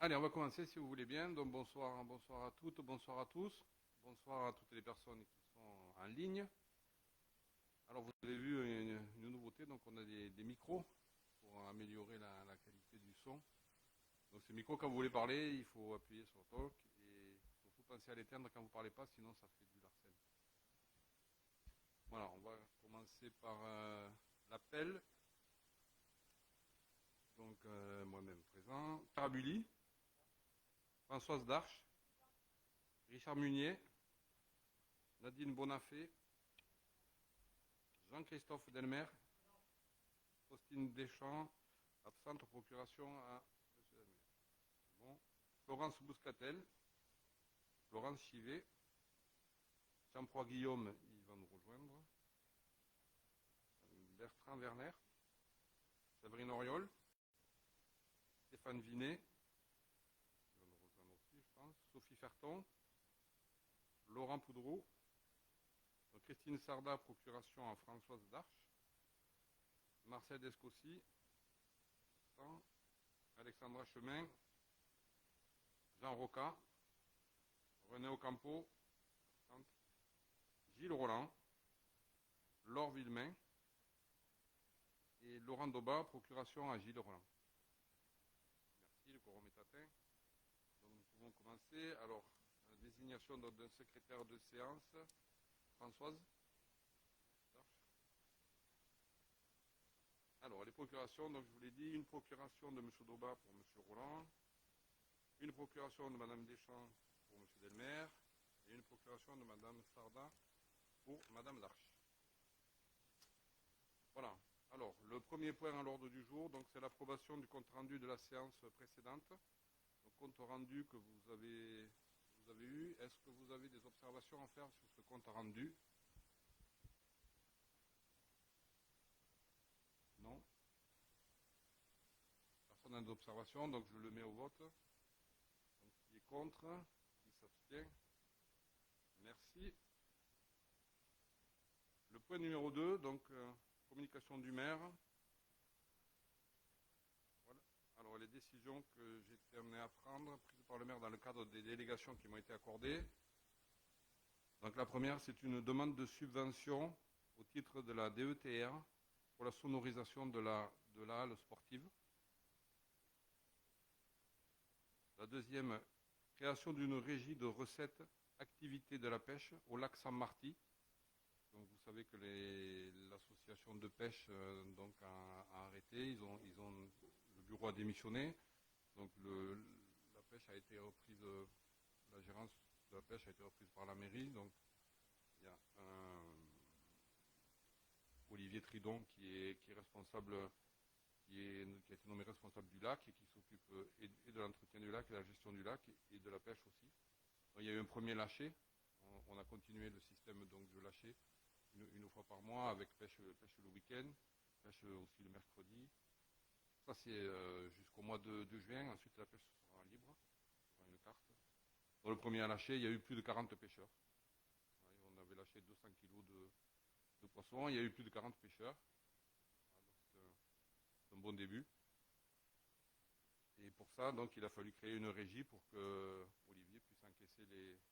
Allez, on va commencer si vous voulez bien. Donc bonsoir, bonsoir à toutes, bonsoir à tous. Bonsoir à toutes les personnes qui sont en ligne. Alors vous avez vu une nouveauté, donc on a des micros pour améliorer la qualité du son. Donc ces micros, quand vous voulez parler, il faut appuyer sur talk et il faut surtout penser à l'éteindre quand vous ne parlez pas, sinon ça fait du larcène. Voilà, on va commencer par l'appel. Donc moi-même présent. Tarabulli, Françoise Darche, Richard Munier, Nadine Bonafé, Jean-Christophe Delmer, Faustine Deschamps, absente procuration à M. Delmer. Bon. Florence Bouscatel, Florence Chivet, Jean-Proy Guillaume, il va nous rejoindre, Bertrand Werner, Séverine Oriol, Stéphane Vinet, il va nous rejoindre aussi, je pense, Sophie Ferton, Laurent Poudreau, Christine Sarda, procuration à Françoise Darche, Marcel Descossi, Alexandra Chemin, Jean Roca, René Ocampo, Gilles Roland, Laure Villemain et Laurent Doba, procuration à Gilles Roland. Merci, le quorum est atteint. Donc nous pouvons commencer. Alors, désignation d'un secrétaire de séance. Françoise. Alors, les procurations, donc je vous l'ai dit, une procuration de M. Doba pour M. Roland, une procuration de Mme Deschamps pour M. Delmer, et une procuration de Mme Sarda pour Mme Darche. Voilà. Alors, le premier point à l'ordre du jour, donc c'est l'approbation du compte rendu de la séance précédente. Donc, compte rendu que vous avez eu. Est-ce que vous avez des observations à faire sur ce compte rendu? Non. Personne n'a d'observation, donc je le mets au vote. Donc, qui est contre? Qui s'abstient? Merci. Le point numéro 2, donc communication du maire. Voilà. Alors les décisions que j'ai été amené à prendre, prises par le maire dans le cadre des délégations qui m'ont été accordées. Donc la première, c'est une demande de subvention au titre de la DETR pour la sonorisation de la halle sportive. La deuxième, création d'une régie de recettes activité de la pêche au lac Saint-Marty. Donc vous savez que l'association de pêche donc a arrêté, le bureau a démissionné, donc la pêche a été reprise, la gérance de la pêche a été reprise par la mairie. Donc il y a Olivier Tridon qui est responsable, qui a été nommé responsable du lac et qui s'occupe et de l'entretien du lac et de la gestion du lac et de la pêche aussi. Donc, il y a eu un premier lâcher, on a continué le système donc de lâcher une fois par mois avec pêche le week-end, pêche aussi le mercredi. Ça c'est jusqu'au mois de juin, ensuite la pêche sera libre, il y aura une carte. Dans le premier lâcher, il y a eu plus de 40 pêcheurs. On avait lâché 200 kg de poissons, il y a eu plus de 40 pêcheurs. C'est un bon début. Et pour ça, donc, il a fallu créer une régie pour que Olivier puisse encaisser les cartes.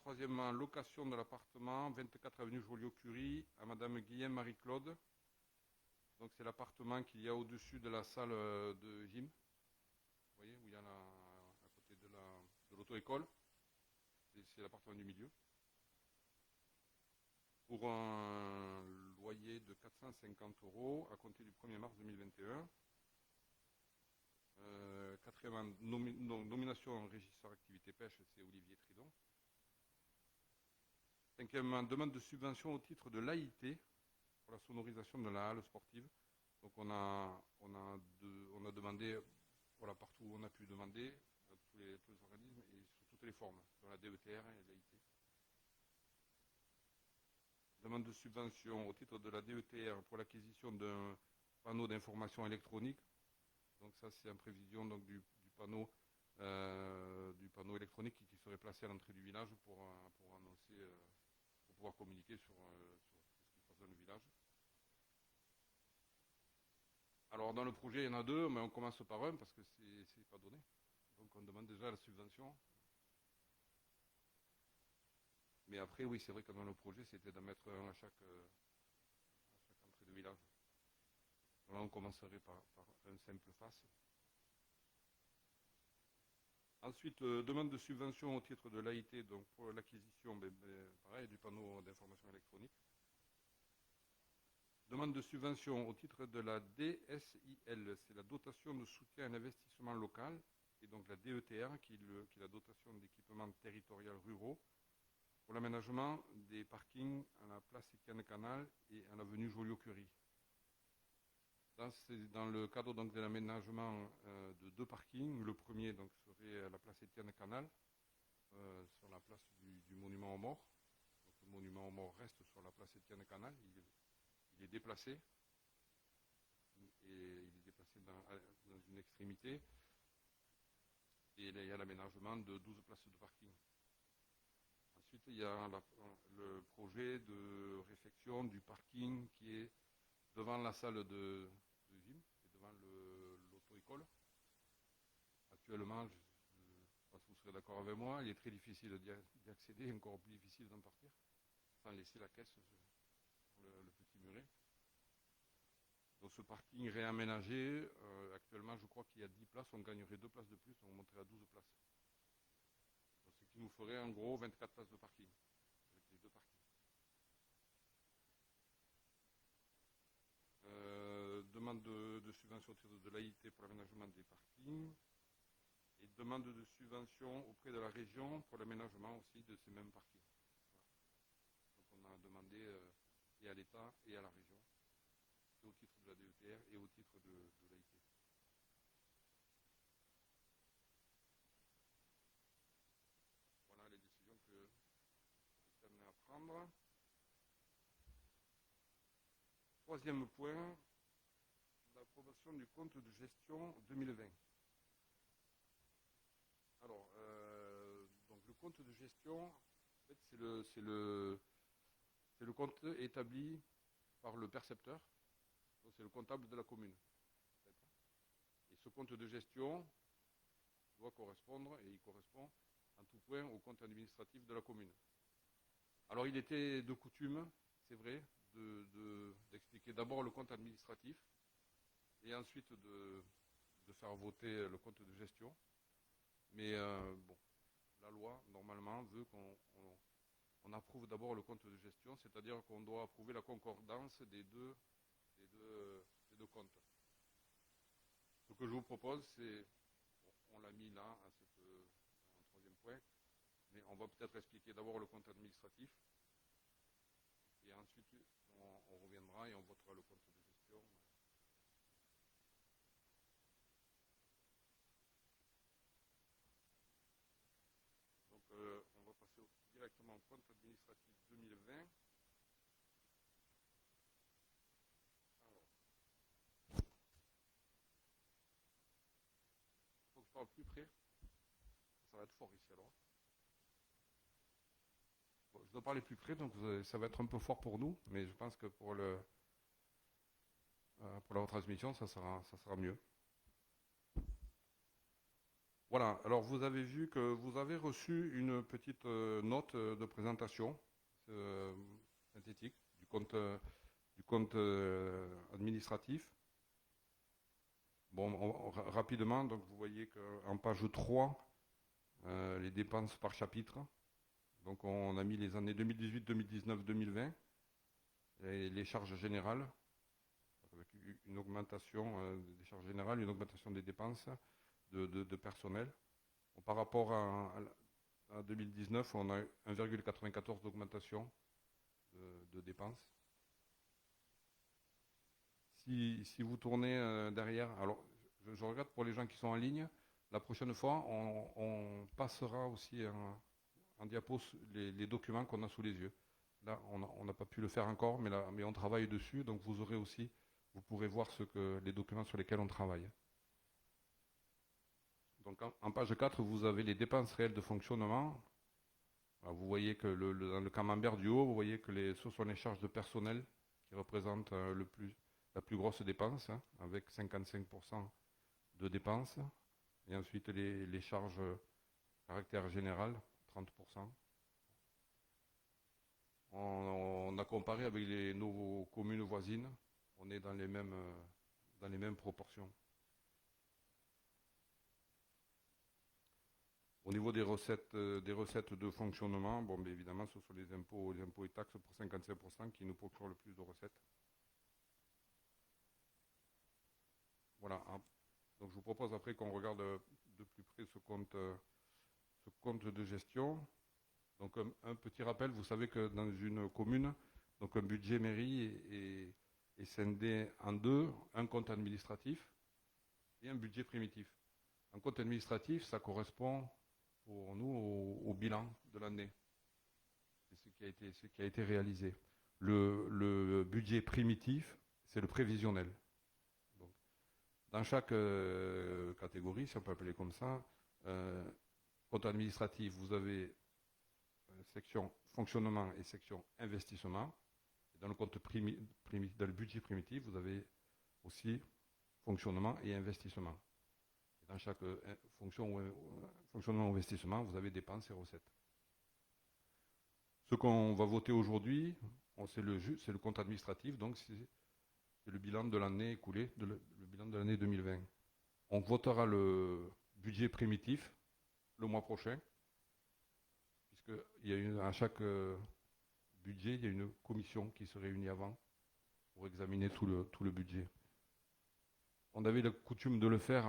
Troisièmement, location de l'appartement 24 avenue Joliot-Curie à Madame Guillaume Marie-Claude. Donc c'est l'appartement qu'il y a au-dessus de la salle de gym. Vous voyez, où il y a à côté de l'auto-école. C'est l'appartement du milieu. Pour un loyer de 450 € à compter du 1er mars 2021. Quatrièmement, nomination régisseur activité pêche, c'est Olivier Tridon. Cinquièmement, demande de subvention au titre de l'AIT pour la sonorisation de la halle sportive. Donc on a demandé, voilà, partout où on a pu demander, à tous les organismes et sous toutes les formes, dans la DETR et l'AIT. Demande de subvention au titre de la DETR pour l'acquisition d'un panneau d'information électronique. Donc ça c'est en prévision donc, du panneau électronique qui serait placé à l'entrée du village pour annoncer, pour pouvoir communiquer sur ce qui se passe dans le village. Alors dans le projet, il y en a deux, mais on commence par un parce que c'est pas donné. Donc on demande déjà la subvention. Mais après, oui, c'est vrai que dans le projet, c'était d'en mettre un à chaque entrée de village. Là, on commencerait par un simple face. Ensuite, demande de subvention au titre de l'AIT, donc pour l'acquisition, pareil, du panneau d'information électronique. Demande de subvention au titre de la DSIL, c'est la dotation de soutien à l'investissement local, et donc la DETR, qui est la dotation d'équipement territorial ruraux, pour l'aménagement des parkings à la place Étienne Canal et à l'avenue Joliot-Curie. Dans le cadre donc, de l'aménagement de deux parkings. Le premier donc, serait à la place Étienne Canal, sur la place du monument aux morts. Donc, le monument aux morts reste sur la place Étienne Canal. Il est déplacé. Et il est déplacé dans une extrémité. Et il y a l'aménagement de 12 places de parking. Ensuite, il y a le projet de réfection du parking qui est devant la salle de gym et devant l'auto-école. Actuellement, je pense que vous serez d'accord avec moi, il est très difficile d'y accéder, encore plus difficile d'en partir, sans laisser la caisse sur le petit muret. Donc ce parking réaménagé, actuellement je crois qu'il y a 10 places, on gagnerait 2 places de plus, on monterait à 12 places. Donc, ce qui nous ferait en gros 24 places de parking, avec les deux parkings. Demande de subvention au titre de l'AIT pour l'aménagement des parkings et demande de subvention auprès de la région pour l'aménagement aussi de ces mêmes parkings. Voilà. Donc on a demandé et à l'État et à la région, et au titre de la DETR et au titre de l'AIT. Voilà les décisions que je suis amené à prendre. Troisième point, l'approbation du compte de gestion 2020. Alors, donc le compte de gestion, en fait, c'est le compte établi par le percepteur, donc c'est le comptable de la commune. Et ce compte de gestion doit correspondre, et il correspond en tout point au compte administratif de la commune. Alors il était de coutume, c'est vrai, d'expliquer d'abord le compte administratif et ensuite de faire voter le compte de gestion. Mais bon, la loi, normalement, veut qu'on approuve d'abord le compte de gestion, c'est-à-dire qu'on doit approuver la concordance des deux comptes. Ce que je vous propose, c'est, on l'a mis là, en troisième point, mais on va peut-être expliquer d'abord le compte administratif, et ensuite on reviendra et on votera le compte de gestion. Donc on va passer directement au compte administratif 2020. Alors, il faut que je parle plus près. Ça va être fort ici alors. Bon, je dois parler plus près, donc ça va être un peu fort pour nous, mais je pense que pour la retransmission, ça sera mieux. Voilà, alors vous avez vu que vous avez reçu une petite note de présentation synthétique du compte administratif. Bon, rapidement, donc vous voyez qu'en page 3, les dépenses par chapitre. Donc on a mis les années 2018, 2019, 2020, et les charges générales, avec une augmentation des charges générales, une augmentation des dépenses de personnel. Bon, par rapport à 2019, on a 1,94 d'augmentation de dépenses. Si vous tournez derrière, alors je regarde pour les gens qui sont en ligne, la prochaine fois, on passera aussi en diapo les documents qu'on a sous les yeux. Là, on n'a pas pu le faire encore, mais on travaille dessus, donc vous pourrez voir les documents sur lesquels on travaille. Donc en page 4, vous avez les dépenses réelles de fonctionnement. Alors, vous voyez que dans le camembert du haut, vous voyez que ce sont les charges de personnel qui représentent le plus la plus grosse dépense, hein, avec 55% de dépenses. Et ensuite, les charges caractère général, 30%. On a comparé avec nos communes voisines, on est dans les mêmes proportions. Au niveau des recettes de fonctionnement, bon, bien évidemment, ce sont les impôts et taxes pour 55% qui nous procurent le plus de recettes. Voilà. Donc je vous propose après qu'on regarde de plus près ce compte de gestion. Donc un petit rappel, vous savez que dans une commune, donc un budget mairie est scindé en deux, un compte administratif et un budget primitif. Un compte administratif, ça correspond pour nous au bilan de l'année. C'est ce qui a été réalisé. Le budget primitif, c'est le prévisionnel. Donc, dans chaque catégorie, si on peut appeler comme ça, compte administratif, vous avez section fonctionnement et section investissement. Et dans le compte dans le budget primitif, vous avez aussi fonctionnement et investissement. Et dans chaque fonctionnement ou investissement, vous avez dépenses et recettes. Ce qu'on va voter aujourd'hui, c'est le compte administratif, donc c'est le bilan de l'année écoulée, le bilan de l'année 2020. On votera le budget primitif le mois prochain, puisque à chaque budget, il y a une commission qui se réunit avant pour examiner tout le budget. On avait la coutume de le faire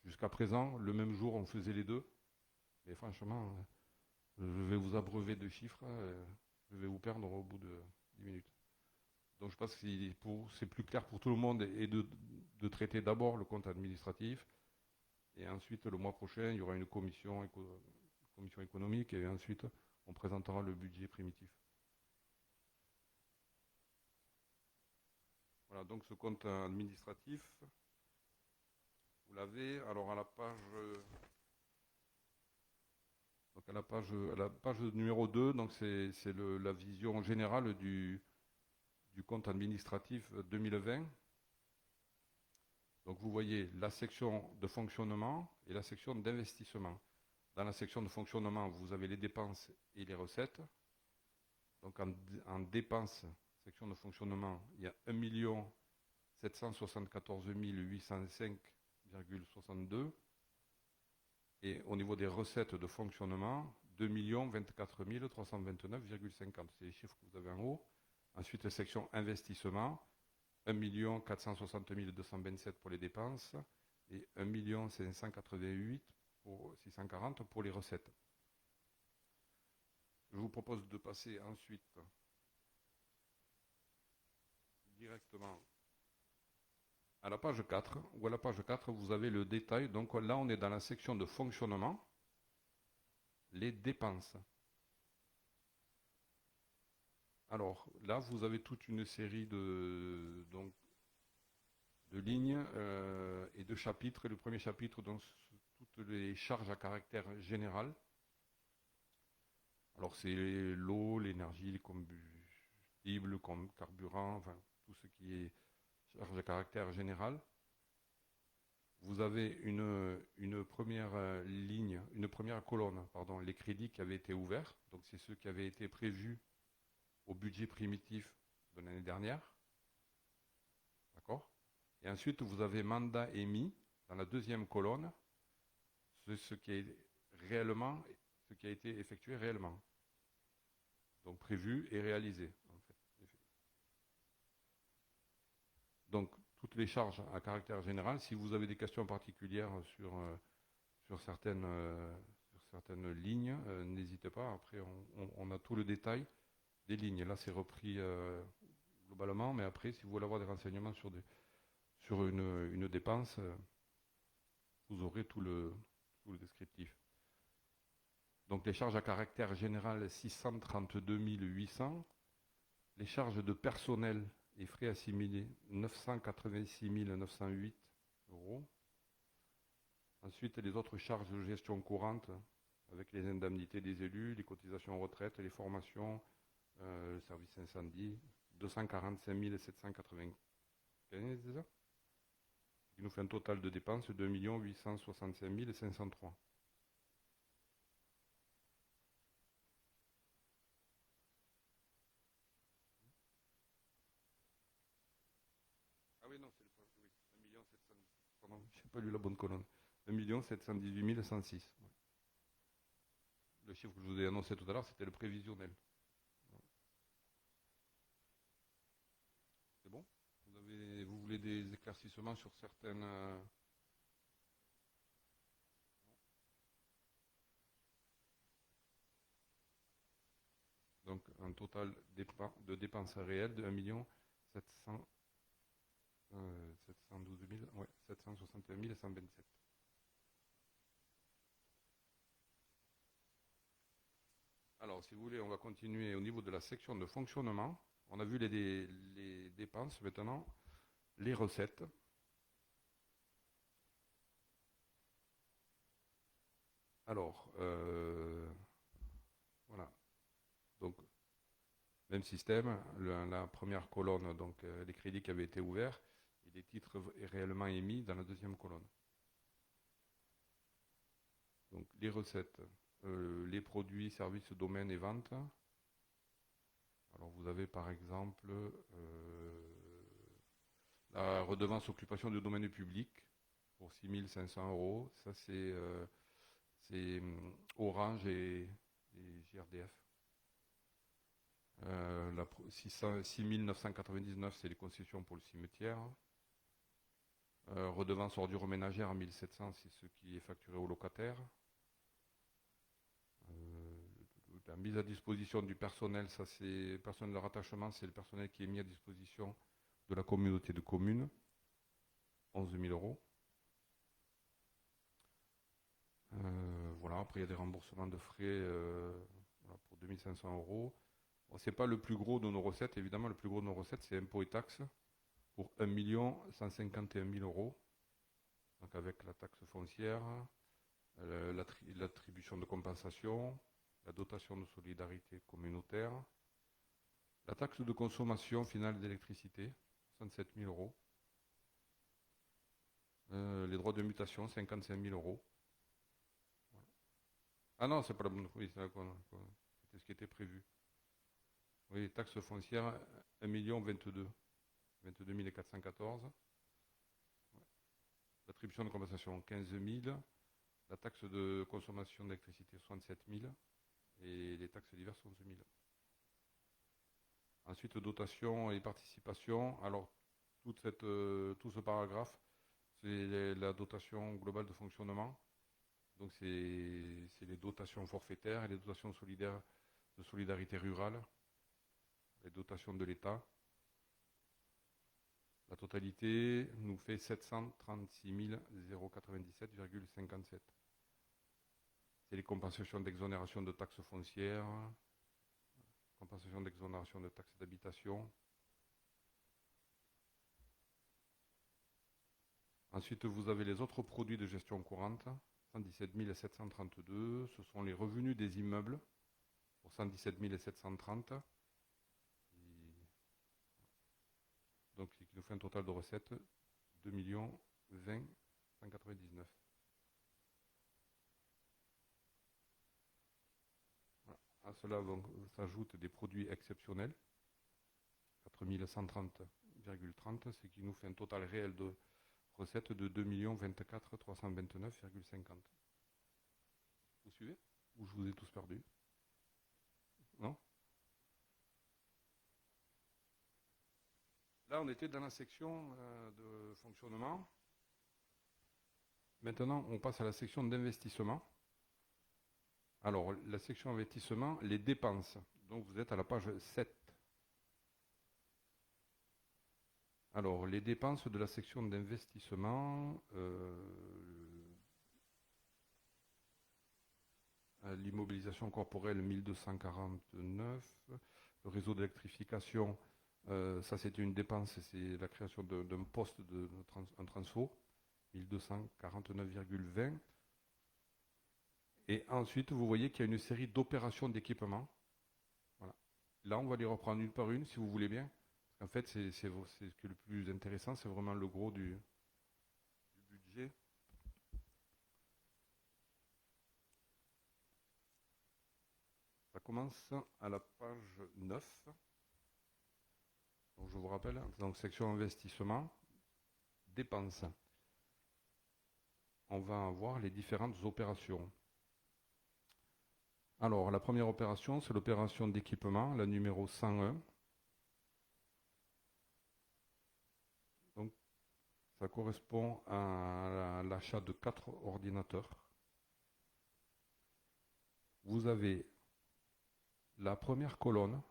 jusqu'à présent. Le même jour, on faisait les deux. Mais franchement, je vais vous abreuver de chiffres. Je vais vous perdre au bout de 10 minutes. Donc je pense que c'est plus clair pour tout le monde et de traiter d'abord le compte administratif. Et ensuite, le mois prochain, il y aura une commission économique. Et ensuite, on présentera le budget primitif. Voilà, donc ce compte administratif, vous l'avez. Alors à la page numéro 2, donc c'est la vision générale du compte administratif 2020. Donc vous voyez la section de fonctionnement et la section d'investissement. Dans la section de fonctionnement, vous avez les dépenses et les recettes. Donc en dépenses, section de fonctionnement, il y a 1 774 805,62. Et au niveau des recettes de fonctionnement, 2 24 329,50. C'est les chiffres que vous avez en haut. Ensuite, section investissement, 1 460 227 pour les dépenses et 1 588 pour 640 pour les recettes. Je vous propose de passer ensuite directement à la page 4, où à la page 4, vous avez le détail. Donc là, on est dans la section de fonctionnement, les dépenses. Alors là, vous avez toute une série de lignes et de chapitres. Et le premier chapitre, donc, toutes les charges à caractère général. Alors c'est l'eau, l'énergie, les combustibles, carburant, enfin tout ce qui est charge à caractère général. Vous avez une première ligne, une première colonne, pardon, les crédits qui avaient été ouverts. Donc c'est ceux qui avaient été prévus au budget primitif de l'année dernière. D'accord ? Et ensuite, vous avez mandat émis dans la deuxième colonne, ce qui a été effectué réellement. Donc prévu et réalisé, en fait. Donc, toutes les charges à caractère général. Si vous avez des questions particulières sur certaines lignes, n'hésitez pas. Après, on a tout le détail des lignes. Là, c'est repris globalement, mais après, si vous voulez avoir des renseignements sur une dépense, vous aurez tout le descriptif. Donc, les charges à caractère général, 632 800. Les charges de personnel et frais assimilés, 986 908 euros. Ensuite, les autres charges de gestion courante, avec les indemnités des élus, les cotisations retraite, les formations, le service incendie, 245 780 15, qui nous fait un total de dépenses de 2 865 503. Ah oui, non, c'est le oui, 1 700. Pardon, je n'ai pas lu la bonne colonne. 1 718 106. Ouais. Le chiffre que je vous ai annoncé tout à l'heure, c'était le prévisionnel. C'est bon? Vous voulez des éclaircissements sur certaines... Donc un total de dépenses réelles de 1 700, 712 000, ouais, 761 127. Alors, si vous voulez, on va continuer au niveau de la section de fonctionnement. On a vu les dépenses, maintenant les recettes. Alors, voilà. Donc, même système, la première colonne, donc les crédits qui avaient été ouverts, et les titres réellement émis dans la deuxième colonne. Donc, les recettes, les produits, services, domaines et ventes. Alors, vous avez par exemple la redevance occupation du domaine public pour 6 500 euros. Ça, c'est Orange et JRDF. 6 999, c'est les concessions pour le cimetière. Redevance ordures ménagères à 1700, c'est ce qui est facturé aux locataires. La mise à disposition du personnel, ça c'est personnel de rattachement, c'est le personnel qui est mis à disposition de la communauté de communes, 11 000 euros. Voilà, après il y a des remboursements de frais voilà, pour 2500 euros. Bon, c'est pas le plus gros de nos recettes, évidemment, le plus gros de nos recettes, c'est impôts et taxes pour 1 151 000 euros. Donc avec la taxe foncière, l'attribution de compensation, la dotation de solidarité communautaire, la taxe de consommation finale d'électricité, 67 000 euros. Les droits de mutation, 55 000 euros. Voilà. Ah non, c'est pas la bonne. Oui, c'était ce qui était prévu. Oui, taxe foncière, 1 022 414. Ouais. L'attribution de compensation, 15 000. La taxe de consommation d'électricité, 67 000. Et les taxes diverses, 11 000. Ensuite, dotation et participation. Alors, tout ce paragraphe, c'est la dotation globale de fonctionnement. Donc, c'est les dotations forfaitaires et les dotations solidaires de solidarité rurale, les dotations de l'État. La totalité nous fait 736 097,57. C'est les compensations d'exonération de taxes foncières, compensation d'exonération de taxes d'habitation. Ensuite, vous avez les autres produits de gestion courante, 117 732. Ce sont les revenus des immeubles pour 117 730. Donc, ce qui nous fait un total de recettes 2 20 199. Voilà. À cela s'ajoutent des produits exceptionnels, 4 130,30, ce qui nous fait un total réel de recettes de 2 24 329,50. Vous suivez? Ou je vous ai tous perdu? Non? Là, on était dans la section de fonctionnement. Maintenant, on passe à la section d'investissement. Alors, la section investissement, les dépenses. Donc, vous êtes à la page 7. Alors, les dépenses de la section d'investissement, l'immobilisation corporelle 1249, le réseau d'électrification, ça c'était une dépense, c'est la création d'un poste un transfo, 1249,20. Et ensuite, vous voyez qu'il y a une série d'opérations d'équipement. Voilà. Là, on va les reprendre une par une, si vous voulez bien. En fait, c'est ce que le plus intéressant, c'est vraiment le gros du budget. Ça commence à la page 9. Donc, je vous rappelle, donc section investissement, dépenses. On va avoir les différentes opérations. Alors, la première opération, c'est l'opération d'équipement, la numéro 101. Donc, ça correspond à l'achat de 4 ordinateurs. Vous avez la première colonne,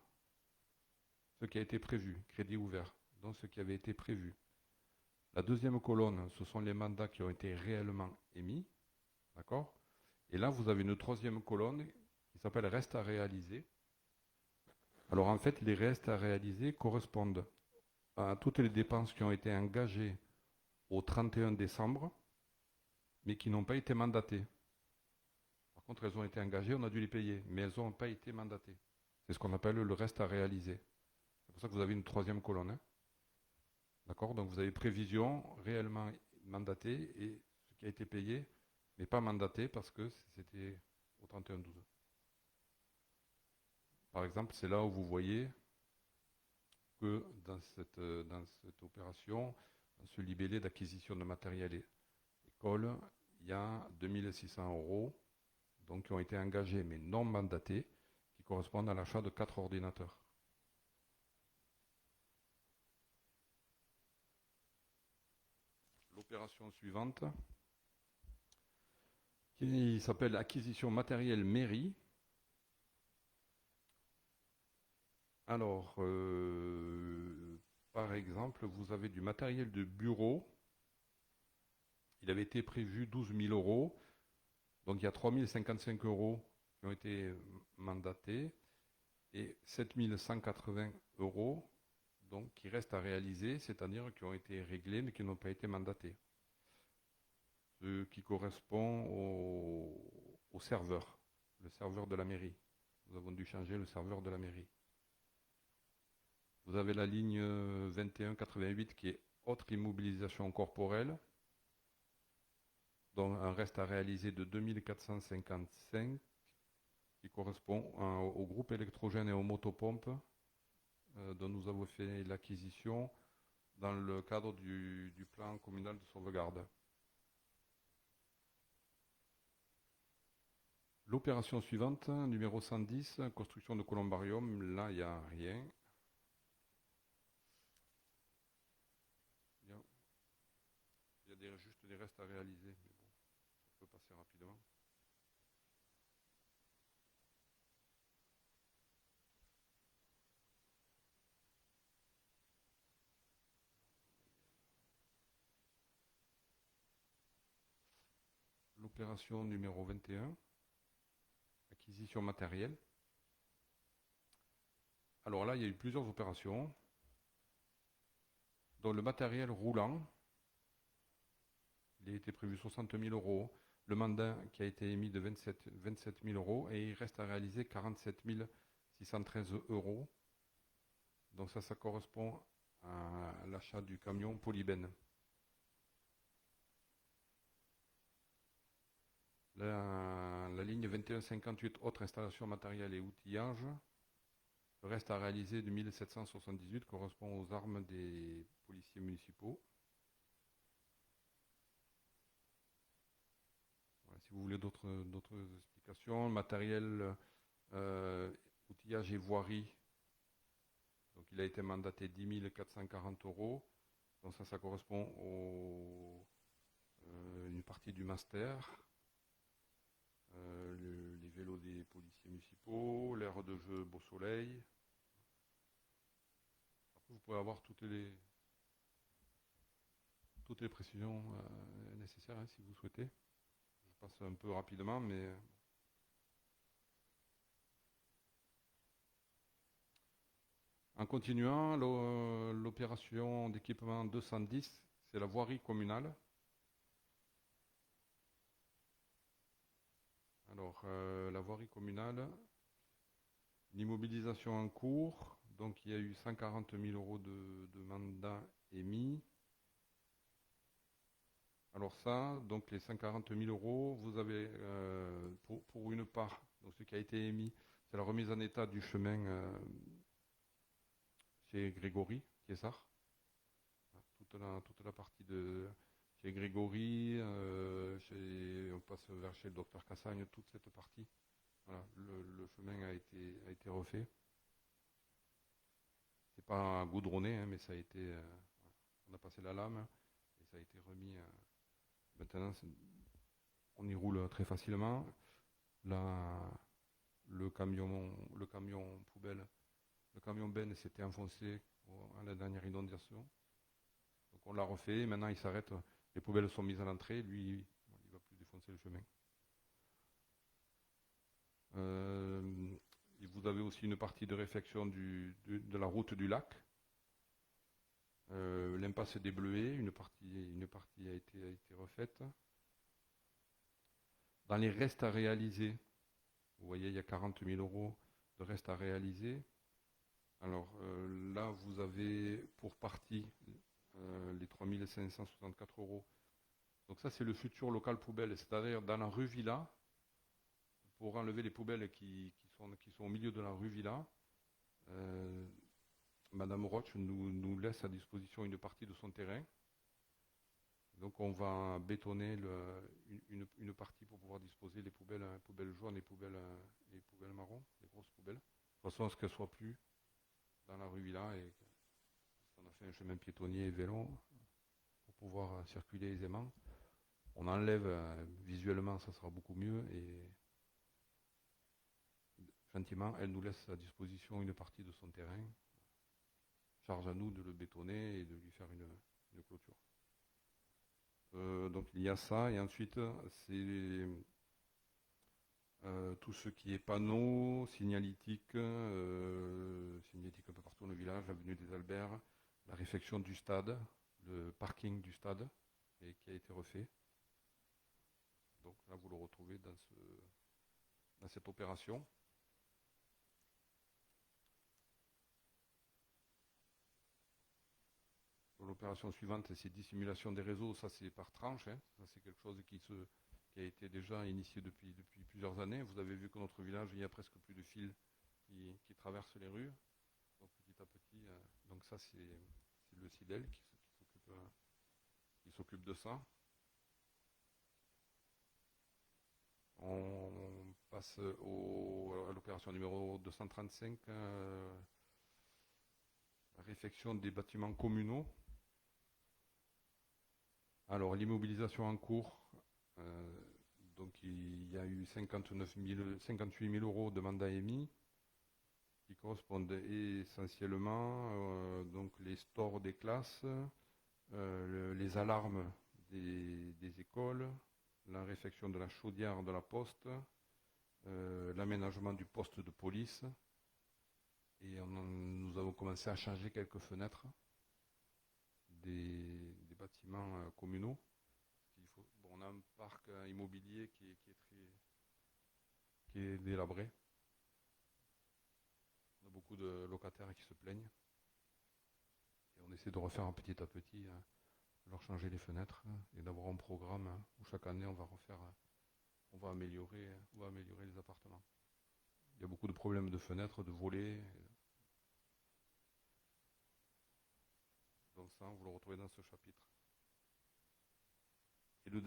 ce qui a été prévu, crédit ouvert, donc ce qui avait été prévu. La deuxième colonne, ce sont les mandats qui ont été réellement émis. D'accord? Et là, vous avez une troisième colonne qui s'appelle reste à réaliser. Alors en fait, les restes à réaliser correspondent à toutes les dépenses qui ont été engagées au 31 décembre, mais qui n'ont pas été mandatées. Par contre, elles ont été engagées, on a dû les payer, mais elles n'ont pas été mandatées. C'est ce qu'on appelle le reste à réaliser. C'est pour ça que vous avez une troisième colonne. Hein. D'accord? Donc vous avez prévision réellement mandatée et ce qui a été payé, mais pas mandaté parce que c'était au 31-12. Par exemple, c'est là où vous voyez que dans cette opération, dans ce libellé d'acquisition de matériel école, il y a 2600 euros donc, qui ont été engagés mais non mandatés, qui correspondent à l'achat de 4 ordinateurs. L'opération suivante, qui s'appelle acquisition matériel mairie. Alors, par exemple, vous avez du matériel de bureau. Il avait été prévu 12 000 euros. Donc, il y a 3 055 euros qui ont été mandatés et 7 180 euros donc, qui restent à réaliser, c'est-à-dire qui ont été réglés mais qui n'ont pas été mandatés. Ce qui correspond au serveur, le serveur de la mairie. Nous avons dû changer le serveur de la mairie. Vous avez la ligne 2188 qui est autre immobilisation corporelle, dont un reste à réaliser de 2455 qui correspond au groupe électrogène et aux motopompes dont nous avons fait l'acquisition dans le cadre du plan communal de sauvegarde. L'opération suivante, numéro 110, construction de columbarium, là il n'y a rien. Il y a juste des restes à réaliser, mais bon, ça peut passer rapidement. L'opération numéro 21, acquisition matérielle. Alors là, il y a eu plusieurs opérations. Dans le matériel roulant, il a été prévu 60 000 euros. Le mandat qui a été émis de 27 000 euros et il reste à réaliser 47 613 euros. Donc ça correspond à l'achat du camion Polyben. La ligne 2158, autres installations matérielles et outillage, le reste à réaliser de 1778 correspond aux armes des policiers municipaux. Voilà, si vous voulez d'autres explications, matériel, outillage et voirie, donc il a été mandaté 10 440 euros. Donc ça correspond à une partie du master. Les vélos des policiers municipaux, l'aire de jeu Beau Soleil. Après, vous pouvez avoir toutes les précisions nécessaires hein, si vous souhaitez. Je passe un peu rapidement, mais... En continuant, l'opération d'équipement 210, c'est la voirie communale. Alors, la voirie communale, l'immobilisation en cours Donc il y a eu 140 000 euros de mandat émis. Alors ça, donc les 140 000 euros, vous avez pour une part, donc ce qui a été émis, c'est la remise en état du chemin chez Grégory, Kiessard. Toute la partie de chez Grégory, on passe vers chez le docteur Cassagne, toute cette partie. Voilà, le chemin a été refait. C'est pas goudronné, hein, mais ça a été. On a passé la lame et ça a été remis. Maintenant, on y roule très facilement. Là, le camion poubelle, le camion benne s'était enfoncé à la dernière inondation. Donc on l'a refait. Maintenant, il s'arrête. Les poubelles sont mises à l'entrée. Lui, il ne va plus défoncer le chemin. Et vous avez aussi une partie de réfection de la route du lac. L'impasse des Bleuets, une partie a été refaite. Dans les restes à réaliser, vous voyez, il y a 40 000 euros de restes à réaliser. Alors là, vous avez pour partie les 3 564 euros. Donc ça, c'est le futur local poubelle, c'est-à-dire dans la rue Villa, pour enlever les poubelles qui sont au milieu de la rue Villa. Madame Roche nous laisse à disposition une partie de son terrain. Donc on va bétonner une partie pour pouvoir disposer les poubelles jaunes et les poubelles marron, les grosses poubelles. De toute façon, à ce qu'elles ne soient plus dans la rue Villa, et on a fait un chemin piétonnier et vélo pour pouvoir circuler aisément. On enlève visuellement, ça sera beaucoup mieux, et gentiment, elle nous laisse à disposition une partie de son terrain. Charge à nous de le bétonner et de lui faire une clôture. Donc il y a ça, et ensuite c'est tout ce qui est panneaux, signalétique un peu partout dans le village, l'avenue des Alberts, la réfection du stade, le parking du stade, et qui a été refait. Donc là vous le retrouvez dans cette opération. L'opération suivante, c'est dissimulation des réseaux, ça c'est par tranche, hein. Ça c'est quelque chose qui a été déjà initié depuis plusieurs années. Vous avez vu que notre village, il y a presque plus de fils qui traversent les rues. Donc petit à petit, donc ça c'est le CIDEL qui s'occupe de ça. On passe à l'opération numéro 235, la réfection des bâtiments communaux. Alors, l'immobilisation en cours, donc il y a eu 58 000 euros de mandat émis, qui correspondent essentiellement donc les stores des classes, les alarmes des écoles, la réfection de la chaudière de la poste, l'aménagement du poste de police, et nous avons commencé à changer quelques fenêtres des bâtiments communaux. On a un parc immobilier qui est délabré. On a beaucoup de locataires qui se plaignent. Et on essaie de refaire petit à petit, leur changer les fenêtres, et d'avoir un programme où chaque année on va améliorer les appartements. Il y a beaucoup de problèmes de fenêtres, de volets. Donc ça, vous le retrouvez dans ce chapitre. Et la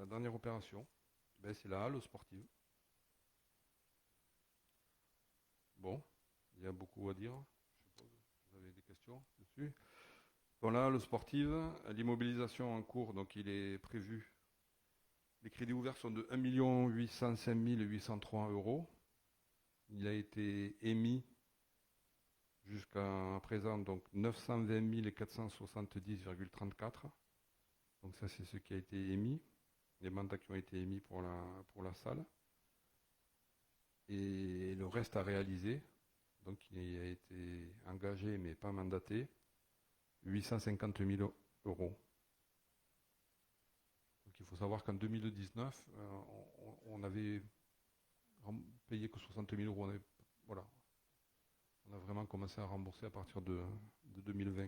dernière opération, c'est la halle sportive. Bon, il y a beaucoup à dire. Je suppose que vous avez des questions dessus. Dans la halle sportive, l'immobilisation en cours, donc il est prévu. Les crédits ouverts sont de 1 805 803 euros. Il a été émis jusqu'à présent donc 920 470,34. Donc ça c'est ce qui a été émis, les mandats qui ont été émis pour la salle. Et le reste à réaliser, donc il a été engagé mais pas mandaté, 850 000 euros. Donc il faut savoir qu'en 2019, on avait payé que 60 000 euros. Voilà. vraiment commencer à rembourser à partir de 2020.